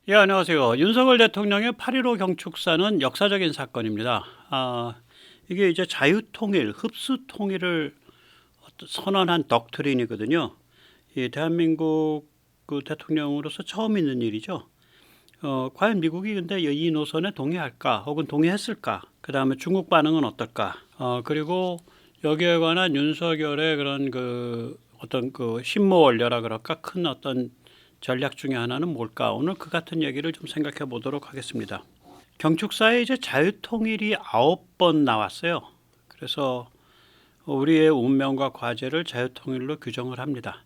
예, 안녕하세요. 윤석열 대통령의 8.15 경축사는 역사적인 사건입니다. 이게 이제 자유통일, 흡수통일을 선언한 덕트린이거든요. 이 대한민국 그 대통령으로서 처음 있는 일이죠. 과연 미국이 근데 이 노선에 동의할까, 혹은 동의했을까? 그 다음에 중국 반응은 어떨까? 그리고 여기에 관한 윤석열의 그런 그 어떤 그 심모 원료라 그럴까? 큰 어떤 전략 중에 하나는 뭘까? 오늘 그 같은 얘기를 좀 생각해 보도록 하겠습니다. 경축사에 이제 자유통일이 9번 나왔어요. 그래서 우리의 운명과 과제를 자유통일로 규정을 합니다.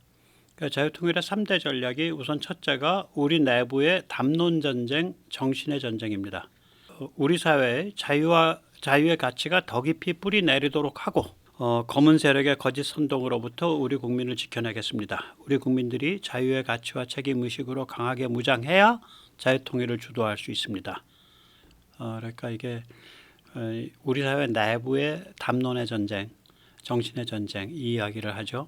그러니까 자유통일의 3대 전략이 우선 첫째가 우리 내부의 담론전쟁, 정신의 전쟁입니다. 우리 사회의 자유의 가치가 더 깊이 뿌리 내리도록 하고 검은 세력의 거짓 선동으로부터 우리 국민을 지켜내겠습니다. 우리 국민들이 자유의 가치와 책임의식으로 강하게 무장해야 자유통일을 주도할 수 있습니다. 그러니까 이게 우리 사회 내부의 담론의 전쟁, 정신의 전쟁 이 이야기를 하죠.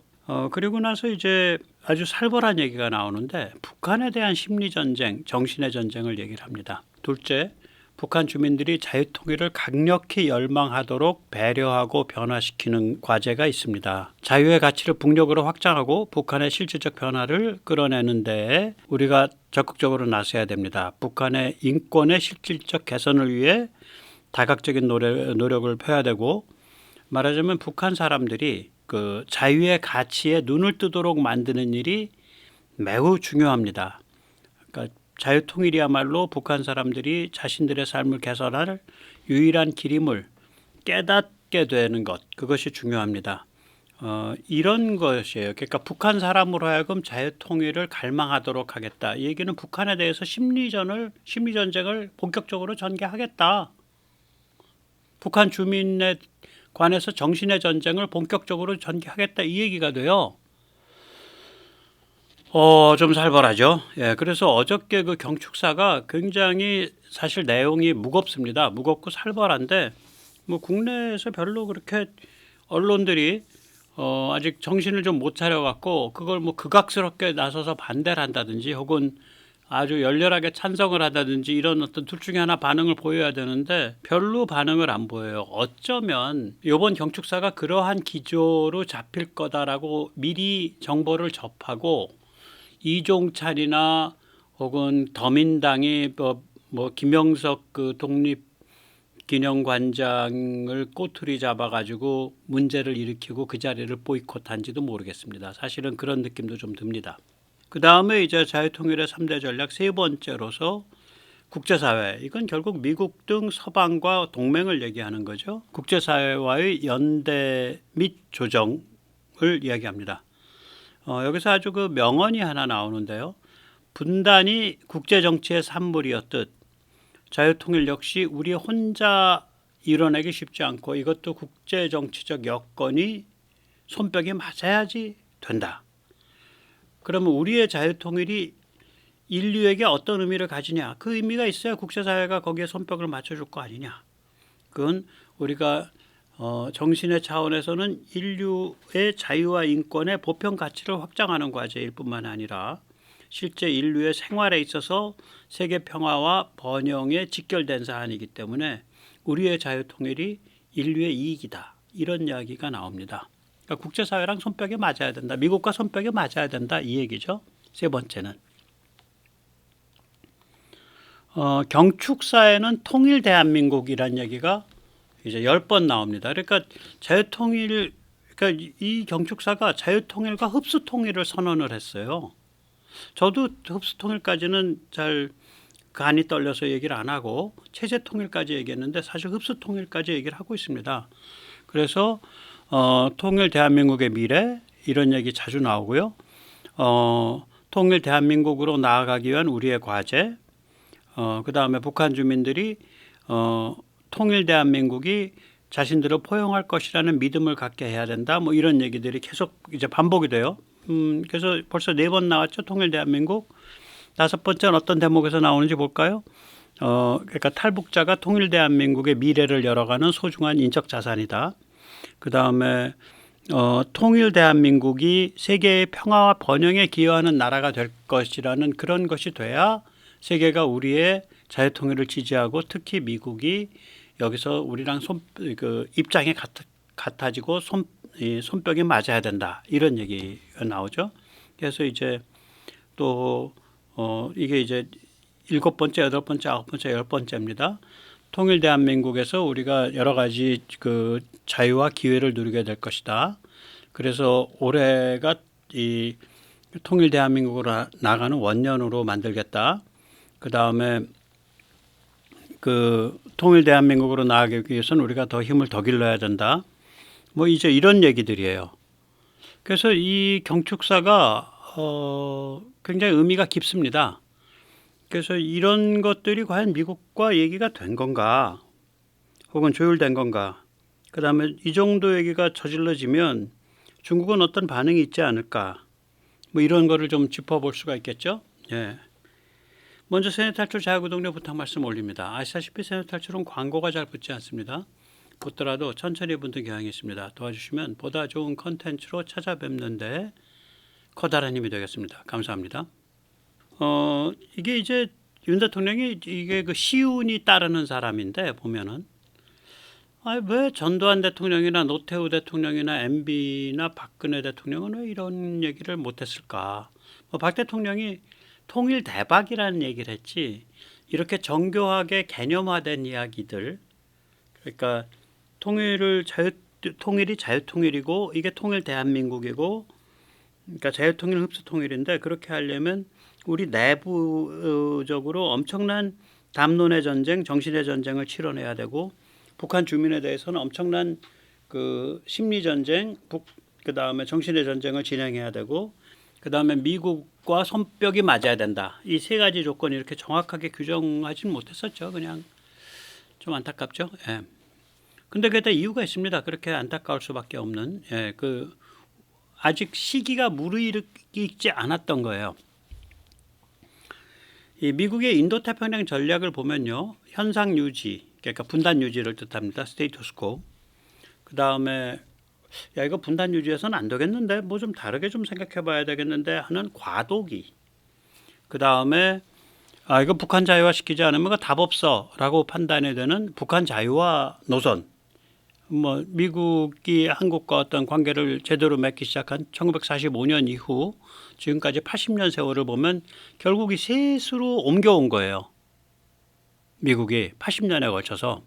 그리고 나서 이제 아주 살벌한 얘기가 나오는데 북한에 대한 심리전쟁, 정신의 전쟁을 얘기를 합니다. 둘째, 북한 주민들이 자유통일을 강력히 열망하도록 배려하고 변화시키는 과제가 있습니다. 자유의 가치를 북력으로 확장하고 북한의 실질적 변화를 끌어내는 데에 우리가 적극적으로 나서야 됩니다. 북한의 인권의 실질적 개선을 위해 다각적인 노력을 펴야 되고, 말하자면 북한 사람들이 그 자유의 가치에 눈을 뜨도록 만드는 일이 매우 중요합니다. 그러니까 자유통일이야말로 북한 사람들이 자신들의 삶을 개선할 유일한 길임을 깨닫게 되는 것, 그것이 중요합니다. 이런 것이에요. 그러니까 북한 사람으로 하여금 자유통일을 갈망하도록 하겠다. 이 얘기는 북한에 대해서 심리전쟁을 본격적으로 전개하겠다. 북한 주민에 관해서 정신의 전쟁을 본격적으로 전개하겠다. 이 얘기가 돼요. 좀 살벌하죠. 예, 그래서 어저께 그 경축사가 굉장히 사실 내용이 무겁습니다. 무겁고 살벌한데, 뭐 국내에서 별로 그렇게 언론들이 아직 정신을 좀 못 차려갖고 그걸 뭐 극악스럽게 나서서 반대를 한다든지 혹은 아주 열렬하게 찬성을 한다든지 이런 어떤 둘 중에 하나 반응을 보여야 되는데 별로 반응을 안 보여요. 어쩌면 이번 경축사가 그러한 기조로 잡힐 거다라고 미리 정보를 접하고 이종찬이나 혹은 더민당이 뭐 김영석 그 독립기념관장을 꼬투리 잡아가지고 문제를 일으키고 그 자리를 보이콧한지도 모르겠습니다. 사실은 그런 느낌도 좀 듭니다. 그 다음에 이제 자유통일의 3대 전략 세 번째로서 국제사회, 이건 결국 미국 등 서방과 동맹을 얘기하는 거죠. 국제사회와의 연대 및 조정을 이야기합니다. 여기서 아주 그 명언이 하나 나오는데요. 분단이 국제정치의 산물이었듯 자유통일 역시 우리 혼자 이뤄내기 쉽지 않고 이것도 국제정치적 여건이 손뼉이 맞아야지 된다. 그러면 우리의 자유통일이 인류에게 어떤 의미를 가지냐. 그 의미가 있어야 국제사회가 거기에 손뼉을 맞춰줄 거 아니냐. 그건 우리가 정신의 차원에서는 인류의 자유와 인권의 보편 가치를 확장하는 과제일 뿐만 아니라 실제 인류의 생활에 있어서 세계 평화와 번영에 직결된 사안이기 때문에 우리의 자유통일이 인류의 이익이다. 이런 이야기가 나옵니다. 그러니까 국제사회랑 손뼉이 맞아야 된다. 미국과 손뼉이 맞아야 된다. 이 얘기죠. 세 번째는. 경축사에는 통일 대한민국이라는 얘기가 이제 10번 나옵니다. 그러니까 그러니까 이 경축사가 자유통일과 흡수통일을 선언을 했어요. 저도 흡수통일까지는 잘 간이 떨려서 얘기를 안 하고 체제통일까지 얘기했는데 사실 흡수통일까지 얘기를 하고 있습니다. 그래서 통일 대한민국의 미래 이런 얘기 자주 나오고요. 통일 대한민국으로 나아가기 위한 우리의 과제, 그 다음에 북한 주민들이 통일 대한민국이 자신들을 포용할 것이라는 믿음을 갖게 해야 된다. 뭐 이런 얘기들이 계속 이제 반복이 돼요. 그래서 벌써 4번 나왔죠. 통일 대한민국. 5번째는 어떤 대목에서 나오는지 볼까요? 그러니까 탈북자가 통일 대한민국의 미래를 열어가는 소중한 인적 자산이다. 그 다음에 통일 대한민국이 세계의 평화와 번영에 기여하는 나라가 될 것이라는 그런 것이 돼야 세계가 우리의 자유통일을 지지하고 특히 미국이 여기서 우리랑 입장이 같아지고 손뼉이 맞아야 된다 이런 얘기가 나오죠. 그래서 이제 또 이게 이제 7번째, 8번째, 9번째, 10번째입니다. 통일 대한민국에서 우리가 여러 가지 그 자유와 기회를 누리게 될 것이다. 그래서 올해가 이 통일 대한민국으로 나가는 원년으로 만들겠다. 그 다음에 그 통일 대한민국으로 나가기 위해서는 우리가 더 힘을 더 길러야 된다. 뭐 이제 이런 얘기들이에요. 그래서 이 경축사가 굉장히 의미가 깊습니다. 그래서 이런 것들이 과연 미국과 얘기가 된 건가, 혹은 조율된 건가. 그 다음에 이 정도 얘기가 저질러지면 중국은 어떤 반응이 있지 않을까. 뭐 이런 거를 좀 짚어볼 수가 있겠죠. 예. 먼저 세뇌탈출 자유구독료 부탁 말씀 올립니다. 아시다시피 세뇌탈출은 광고가 잘 붙지 않습니다. 붙더라도 천천히 붙는 경향이 있습니다. 도와주시면 보다 좋은 컨텐츠로 찾아뵙는데 커다란 힘이 되겠습니다. 감사합니다. 이게 이제 윤 대통령이 이게 그 시운이 따르는 사람인데 보면은 왜 전두환 대통령이나 노태우 대통령이나 MB나 박근혜 대통령은 왜 이런 얘기를 못했을까? 박 대통령이 통일 대박이라는 얘기를 했지 이렇게 정교하게 개념화된 이야기들, 그러니까 통일이 자유통일이고 이게 통일 대한민국이고, 그러니까 자유통일 흡수통일인데 그렇게 하려면 우리 내부적으로 엄청난 담론의 전쟁, 정신의 전쟁을 치러내야 되고 북한 주민에 대해서는 엄청난 그 심리 전쟁, 그 다음에 정신의 전쟁을 진행해야 되고, 그 다음에 미국과 손뼉이 맞아야 된다. 이 세 가지 조건이 이렇게 정확하게 규정하지는 못했었죠. 그냥 좀 안타깝죠. 예. 근데 그때 이유가 있습니다. 그렇게 안타까울 수밖에 없는, 예, 그 아직 시기가 무르익지 않았던 거예요. 이 미국의 인도태평양 전략을 보면요, 현상 유지, 그러니까 분단 유지를 뜻합니다. 스테이터스코. 그 다음에 야 이거 분단 유지해서는 안 되겠는데 뭐 좀 다르게 좀 생각해봐야 되겠는데 하는 과도기. 그 다음에 이거 북한 자유화 시키지 않으면 답 없어라고 판단이 되는 북한 자유화 노선. 뭐 미국이 한국과 어떤 관계를 제대로 맺기 시작한 1945년 이후 지금까지 80년 세월을 보면 결국 이 셋으로 옮겨온 거예요. 미국이 80년에 걸쳐서.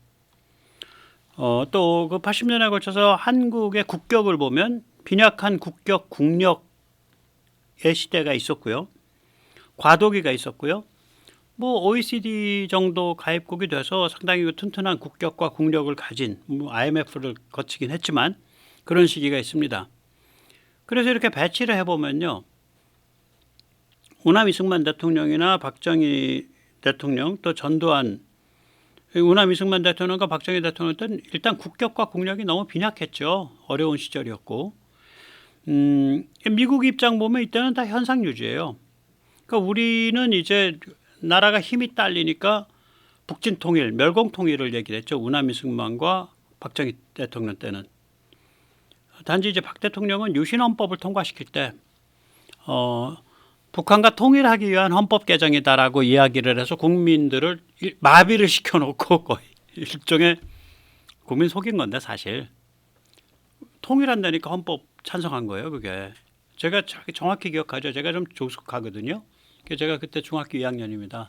또 그 80년에 걸쳐서 한국의 국격을 보면 빈약한 국력의 시대가 있었고요. 과도기가 있었고요. 뭐 OECD 정도 가입국이 돼서 상당히 튼튼한 국격과 국력을 가진 IMF를 거치긴 했지만 그런 시기가 있습니다. 그래서 이렇게 배치를 해보면요. 우남 이승만 대통령이나 박정희 대통령 또 전두환, 우남 이승만 대통령과 박정희 대통령 때는 일단 국격과 국력이 너무 빈약했죠. 어려운 시절이었고, 미국 입장 보면 이때는 다 현상 유지예요. 그러니까 우리는 이제 나라가 힘이 딸리니까 북진 통일, 멸공 통일을 얘기를 했죠. 우남 이승만과 박정희 대통령 때는. 단지 이제 박 대통령은 유신헌법을 통과시킬 때 북한과 통일하기 위한 헌법 개정이다라고 이야기를 해서 국민들을 마비를 시켜놓고 거의 일종의 국민 속인 건데 사실 통일한다니까 헌법 찬성한 거예요. 그게 제가 정확히 기억하죠. 제가 좀 조숙하거든요. 제가 그때 중학교 2학년입니다.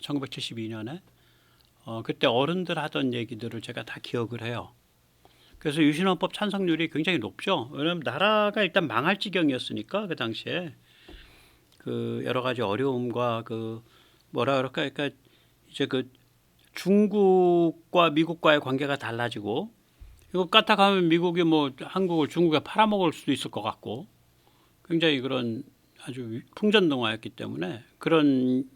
1972년에 그때 어른들 하던 얘기들을 제가 다 기억을 해요. 그래서 유신헌법 찬성률이 굉장히 높죠. 왜냐하면 나라가 일단 망할 지경이었으니까 그 당시에 그 여러 가지 어려움과 그 뭐라 그럴까, 그러니까 이제 그 중국과 미국과의 관계가 달라지고 이거 까딱하면 미국이 뭐 한국을 중국에 팔아먹을 수도 있을 것 같고 굉장히 그런 아주 풍전등화였기 때문에 그런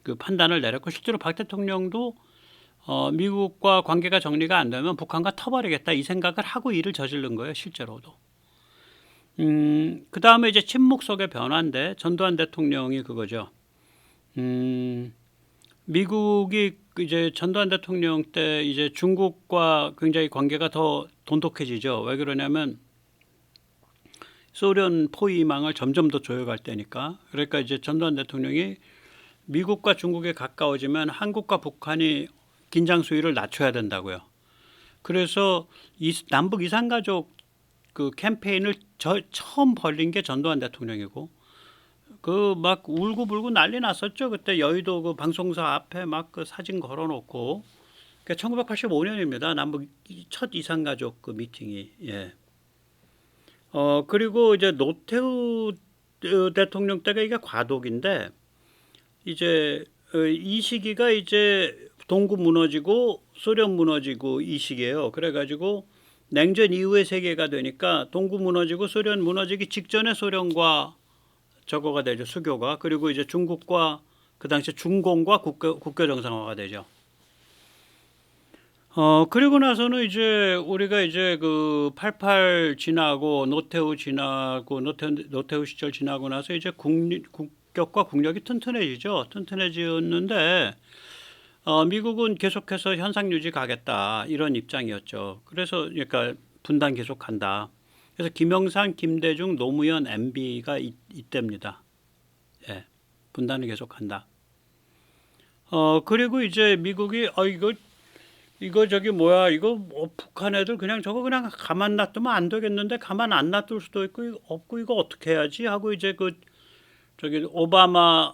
그 판단을 내렸고 실제로 박 대통령도 미국과 관계가 정리가 안 되면 북한과 터버리겠다 이 생각을 하고 일을 저지른 거예요. 실제로도. 그 다음에 이제 침묵 속의 변화인데 전두환 대통령이 그거죠. 미국이 이제 전두환 대통령 때 이제 중국과 굉장히 관계가 더 돈독해지죠. 왜 그러냐면 소련 포위망을 점점 더 조여갈 때니까. 그러니까 이제 전두환 대통령이 미국과 중국에 가까워지면 한국과 북한이 긴장 수위를 낮춰야 된다고요. 그래서 남북 이산가족 그 캠페인을 처음 벌린 게 전두환 대통령이고, 그 막 울고불고 난리 났었죠. 그때 여의도 그 방송사 앞에 막 그 사진 걸어놓고. 그 1985년입니다. 남북 첫 이산가족 그 미팅이. 예. 그리고 이제 노태우 대통령 때가 이게 과도기인데, 이제 이 시기가 이제 동구 무너지고 소련 무너지고 이 시기예요. 그래가지고 냉전 이후의 세계가 되니까 동구 무너지고 소련 무너지기 직전에 소련과 저거가 되죠. 수교가. 그리고 이제 중국과 그 당시 중공과 국교 정상화가 되죠. 그리고 나서는 이제 우리가 이제 그 88 지나고 노태우 지나고 노태우 시절 지나고 나서 이제 국격과 국력이 튼튼해지죠. 튼튼해지었는데 미국은 계속해서 현상 유지 가겠다 이런 입장이었죠. 그래서 그러니까 분단 계속한다. 그래서 김영삼, 김대중, 노무현, MB가 이때입니다. 예, 분단을 계속한다. 그리고 이제 미국이 이거 저기 뭐야 이거 뭐 북한 애들 그냥 저거 그냥 가만 놔두면 안 되겠는데 가만 안 놔둘 수도 있고 없고 이거 어떻게 해야지 하고 이제 그 저기 오바마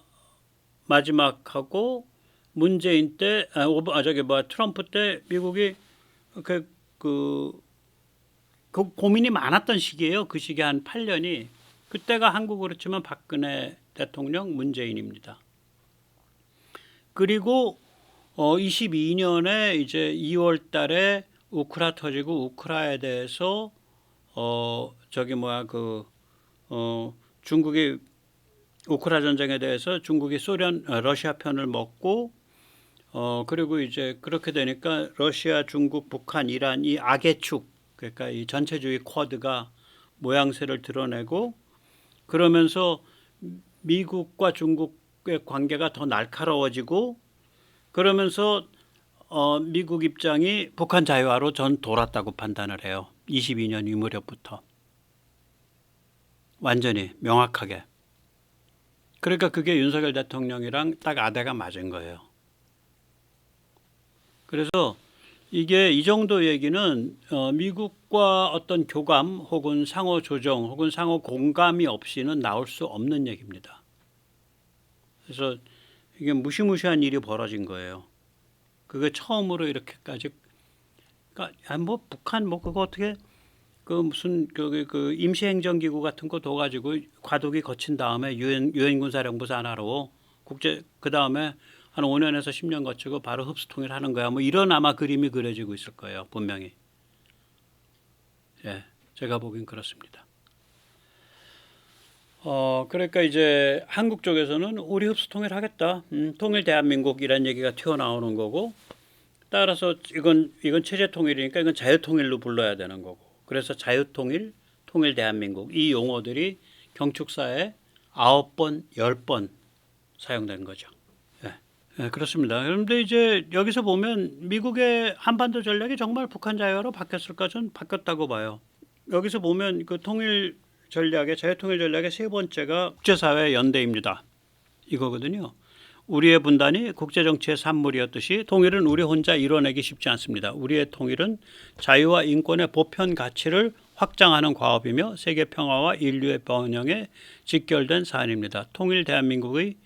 마지막하고 문재인 때 저기 뭐 트럼프 때 미국이 그 고민이 많았던 시기예요. 그 시기 한 8년이. 그때가 한국으로 치면 박근혜 대통령, 문재인입니다. 그리고 22년에 이제 2월 달에 우크라 터지고 우크라에 대해서 저기 뭐야 중국이 우크라 전쟁에 대해서 중국이 러시아 편을 먹고 그리고 이제 그렇게 되니까 러시아, 중국, 북한, 이란 이 악의 축 그러니까 이 전체주의 쿼드가 모양새를 드러내고 그러면서 미국과 중국의 관계가 더 날카로워지고 그러면서 미국 입장이 북한 자유화로 전 돌았다고 판단을 해요. 22년 이 무렵부터. 완전히 명확하게. 그러니까 그게 윤석열 대통령이랑 딱 아대가 맞은 거예요. 그래서 이게 이 정도 얘기는 미국과 어떤 교감 혹은 상호 조정 혹은 상호 공감이 없이는 나올 수 없는 얘기입니다. 그래서 이게 무시무시한 일이 벌어진 거예요. 그게 처음으로 이렇게까지 그러니까 뭐 북한 뭐 그거 어떻게 그 무슨 그 임시행정기구 같은 거 둬가지고 과도기 거친 다음에 유엔군사령부 산하로 그 다음에 한 5년에서 10년 거치고 바로 흡수통일하는 거야. 뭐 이런 아마 그림이 그려지고 있을 거예요. 분명히. 예, 제가 보긴 그렇습니다. 그러니까 이제 한국 쪽에서는 우리 흡수통일 하겠다. 통일 대한민국이란 얘기가 튀어나오는 거고 따라서 이건 체제통일이니까 이건 자유통일로 불러야 되는 거고 그래서 자유통일, 통일 대한민국 이 용어들이 경축사에 9번, 10번 사용된 거죠. 네, 그렇습니다. 그런데 이제 여기서 보면 미국의 한반도 전략이 정말 북한 자유화로 바뀌었을까? 전 바뀌었다고 봐요. 여기서 보면 그 통일 전략의 자유통일 전략의 세 번째가 국제사회 연대입니다. 이거거든요. 우리의 분단이 국제정치의 산물이었듯이 통일은 우리 혼자 이뤄내기 쉽지 않습니다. 우리의 통일은 자유와 인권의 보편 가치를 확장하는 과업이며 세계 평화와 인류의 번영에 직결된 사안입니다. 통일 대한민국의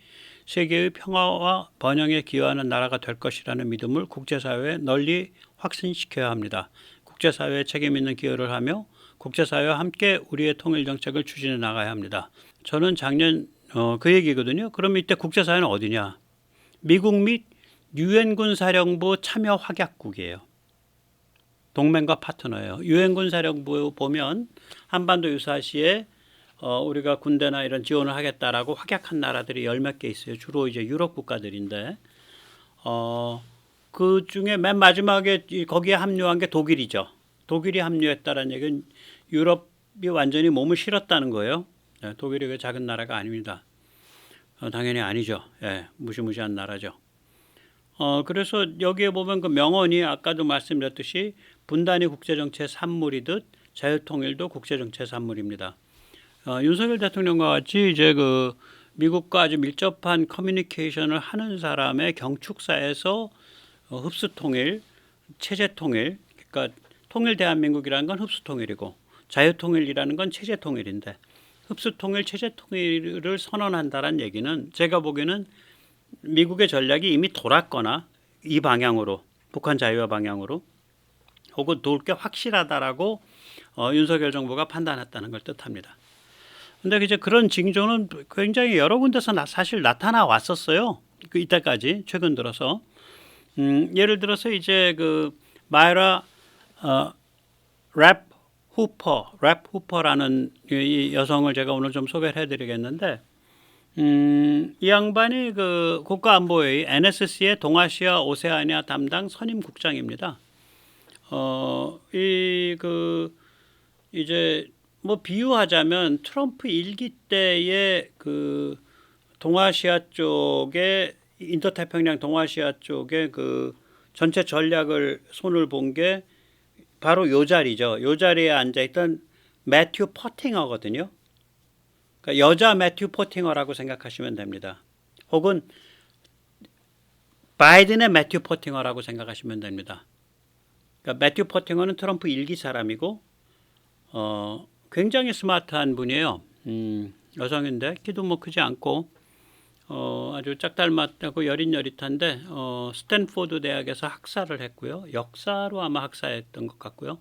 세계의 평화와 번영에 기여하는 나라가 될 것이라는 믿음을 국제사회에 널리 확산시켜야 합니다. 국제사회에 책임 있는 기여를 하며 국제사회와 함께 우리의 통일 정책을 추진해 나가야 합니다. 저는 작년 그 얘기거든요. 그럼 이때 국제사회는 어디냐? 미국 및 유엔군 사령부 참여 확약국이에요. 동맹과 파트너예요. 유엔군 사령부 보면 한반도 유사시에 우리가 군대나 이런 지원을 하겠다라고 확약한 나라들이 열 몇 개 있어요. 주로 이제 유럽 국가들인데 그 중에 맨 마지막에 거기에 합류한 게 독일이죠. 독일이 합류했다는 얘기는 유럽이 완전히 몸을 실었다는 거예요. 독일이 그 작은 나라가 아닙니다. 당연히 아니죠. 예, 무시무시한 나라죠. 그래서 여기에 보면 그 명언이 아까도 말씀드렸듯이 분단이 국제정치의 산물이듯 자유통일도 국제정치의 산물입니다. 윤석열 대통령과 같이 이제 그 미국과 아주 밀접한 커뮤니케이션을 하는 사람의 경축사에서 흡수 통일, 체제 통일, 그러니까 통일 대한민국이라는 건 흡수 통일이고 자유 통일이라는 건 체제 통일인데 흡수 통일, 체제 통일을 선언한다는 얘기는 제가 보기에는 미국의 전략이 이미 돌았거나 이 방향으로 북한 자유화 방향으로 혹은 돌 게 확실하다라고 윤석열 정부가 판단했다는 걸 뜻합니다. 근데 이제 그런 징조는 굉장히 여러 군데서 사실 나타나 왔었어요. 그 이때까지 최근 들어서 예를 들어서 이제 그 마이라 랩 후퍼라는 이 여성을 제가 오늘 좀 소개를 해드리겠는데 이 양반이 그 국가안보회의 NSC의 동아시아 오세아니아 담당 선임 국장입니다. 이제 뭐 비유하자면 트럼프 일기 때의 그 동아시아 쪽에 인도태평양 동아시아 쪽에 그 전체 전략을 손을 본 게 바로 요 자리죠. 요 자리에 앉아있던 매튜 퍼팅어거든요. 그러니까 여자 매튜 퍼팅어라고 생각하시면 됩니다. 혹은 바이든의 매튜 퍼팅어라고 생각하시면 됩니다. 그러니까 매튜 퍼팅어는 트럼프 일기 사람이고 굉장히 스마트한 분이에요. 여성인데 키도 뭐 크지 않고 아주 짝닮았다고 여릿여릿한데 스탠포드 대학에서 학사를 했고요. 역사로 아마 학사했던 것 같고요.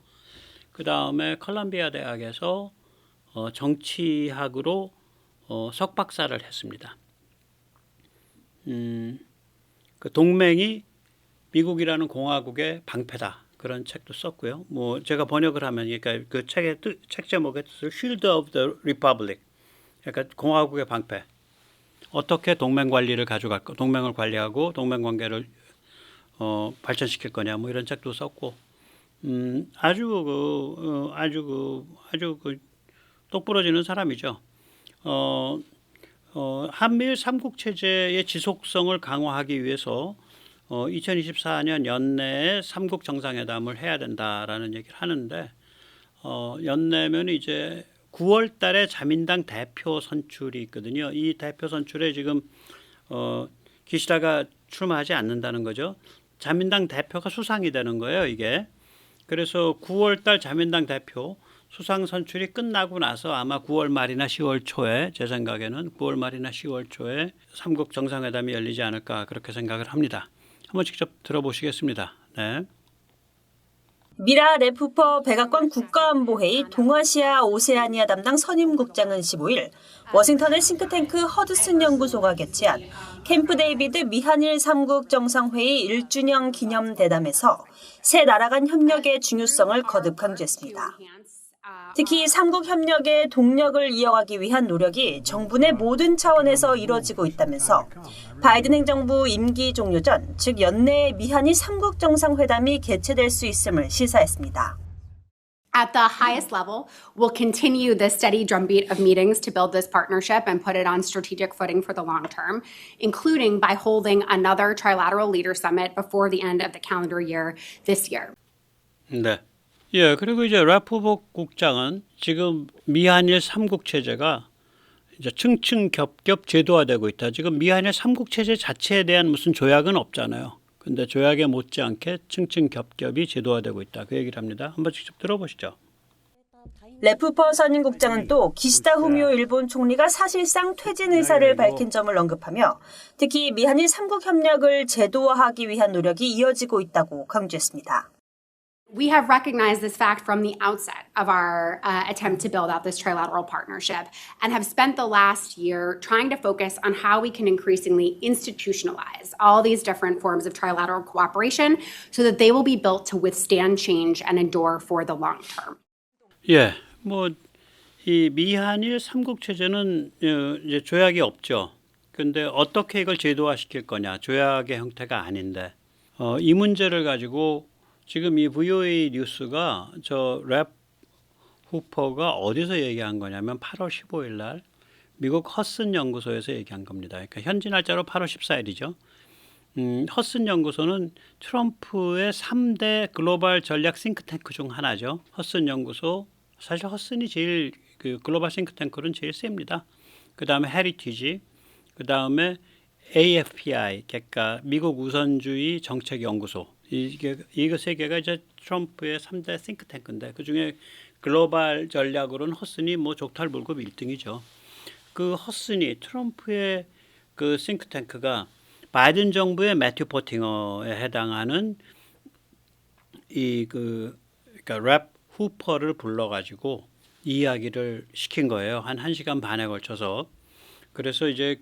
그 다음에 컬럼비아 대학에서 정치학으로 석박사를 했습니다. 그 동맹이 미국이라는 공화국의 방패다. 그런 책도 썼고요. 뭐 제가 번역을 하면 그러니까 그 책의 책 제목의 뜻을 Shield of the Republic. 그러니까 공화국의 방패. 어떻게 동맹 관리를 가져갈까? 동맹을 관리하고 동맹 관계를 발전시킬 거냐? 뭐 이런 책도 썼고, 아주 똑부러지는 사람이죠. 한미일 삼국 체제의 지속성을 강화하기 위해서 2024년 연내에 삼국 정상회담을 해야 된다라는 얘기를 하는데 연내면 이제 9월 달에 자민당 대표 선출이 있거든요. 이 대표 선출에 지금 기시다가 출마하지 않는다는 거죠. 자민당 대표가 수상이 되는 거예요, 이게. 그래서 9월 달 자민당 대표 수상 선출이 끝나고 나서 아마 9월 말이나 10월 초에 제 생각에는 9월 말이나 10월 초에 삼국 정상회담이 열리지 않을까 그렇게 생각을 합니다. 한번 직접 들어보시겠습니다. 네. 미라 랩후퍼 백악관 국가안보회의 동아시아 오세아니아 담당 선임국장은 15일 워싱턴의 싱크탱크 허드슨 연구소가 개최한 캠프 데이비드 미한일 삼국 정상회의 1주년 기념 대담에서 세 나라 간 협력의 중요성을 거듭 강조했습니다. 특히 삼국 협력의 동력을 이어가기 위한 노력이 정부 내 모든 차원에서 이루어지고 있다면서 바이든 행정부 임기 종료 전, 즉 연내에 미한일 삼국 정상회담이 개최될 수 있음을 시사했습니다. At the highest level, we'll continue the steady drumbeat of meetings to build this partnership and put it on strategic footing for the long term, including by holding another trilateral leader summit before the end of the calendar year this year. 네. 예, 그리고 이제 라프복 국장은 지금 미한일 삼국 체제가 이제 층층 겹겹 제도화되고 있다. 지금 미한일 삼국 체제 자체에 대한 무슨 조약은 없잖아요. 근데 조약에 못지않게 층층 겹겹이 제도화되고 있다. 그 얘기를 합니다. 한번 직접 들어보시죠. 랩후퍼 선임국장은 또 기시다 후미오 일본 총리가 사실상 퇴진 의사를 밝힌 점을 언급하며 특히 미한일 삼국 협력을 제도화하기 위한 노력이 이어지고 있다고 강조했습니다. We have recognized this fact from the outset of our attempt to build out this trilateral partnership and have spent the last year trying to focus on how we can increasingly institutionalize all these different forms of trilateral cooperation so that they will be built to withstand change and endure for the long term. 예, 뭐 이 미한일 삼국 체제는 이제 조약이 없죠. 근데 어떻게 이걸 제도화시킬 거냐? 조약의 형태가 아닌데 이 문제를 가지고 지금 이 VOA 뉴스가 저 랩 후퍼가 어디서 얘기한 거냐면 8월 15일 날 미국 허슨 연구소에서 얘기한 겁니다. 그러니까 현지 날짜로 8월 14일이죠. 허슨 연구소는 트럼프의 3대 글로벌 전략 싱크탱크 중 하나죠. 허슨 연구소, 사실 허슨이 제일 그 글로벌 싱크탱크는 제일 셉니다. 그 다음에 헤리티지, 그 다음에 AFPI, 그러니까 미국 우선주의 정책연구소. 이거 세 개가 이제 트럼프의 3대 싱크탱크인데 그 중에 글로벌 전략으로는 허슨이 뭐 족탈불급 1등이죠. 그 허슨이 트럼프의 그 싱크탱크가 바이든 정부의 매튜 포팅어에 해당하는 그러니까 랩 후퍼를 불러가지고 이야기를 시킨 거예요. 한 1시간 반에 걸쳐서. 그래서 이제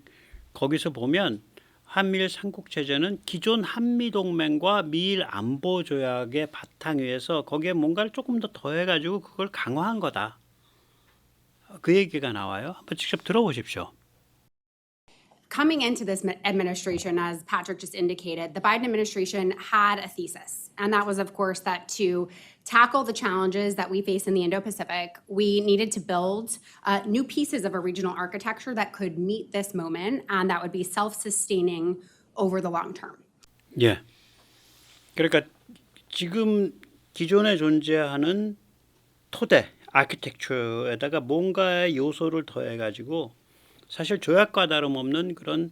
거기서 보면 한미일 삼국 체제는 기존 한미 동맹과 미일 안보 조약의 바탕 위에서 거기에 뭔가를 조금 더 더해가지고 그걸 강화한 거다. 그 얘기가 나와요. 한번 직접 들어보십시오. Coming into this administration, as Patrick just indicated, the Biden administration had a thesis. And that was, of course, that to tackle the challenges that we face in the Indo-Pacific, we needed to build new pieces of a regional architecture that could meet this moment and that would be self-sustaining over the long term. 예. 그러니까 지금 기존에 존재하는 토대, 아키텍처에다가 뭔가의 요소를 더해가지고 사실 조약과 다름없는 그런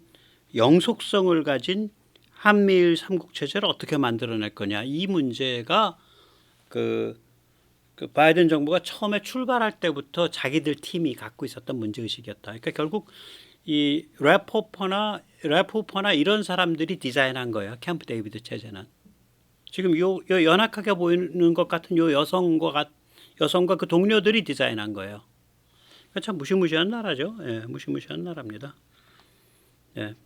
영속성을 가진 한미일 삼국 체제를 어떻게 만들어낼 거냐 이 문제가 그 바이든 정부가 처음에 출발할 때부터 자기들 팀이 갖고 있었던 문제의식이었다. 그러니까 결국 이 랩호퍼나 이런 사람들이 디자인한 거예요. 캠프 데이비드 체제는. 지금 요 연약하게 보이는 것 같은 요 여성과 그 동료들이 디자인한 거예요. 참 무시무시한 나라죠. 예, 무시무시한 나라입니다. 예.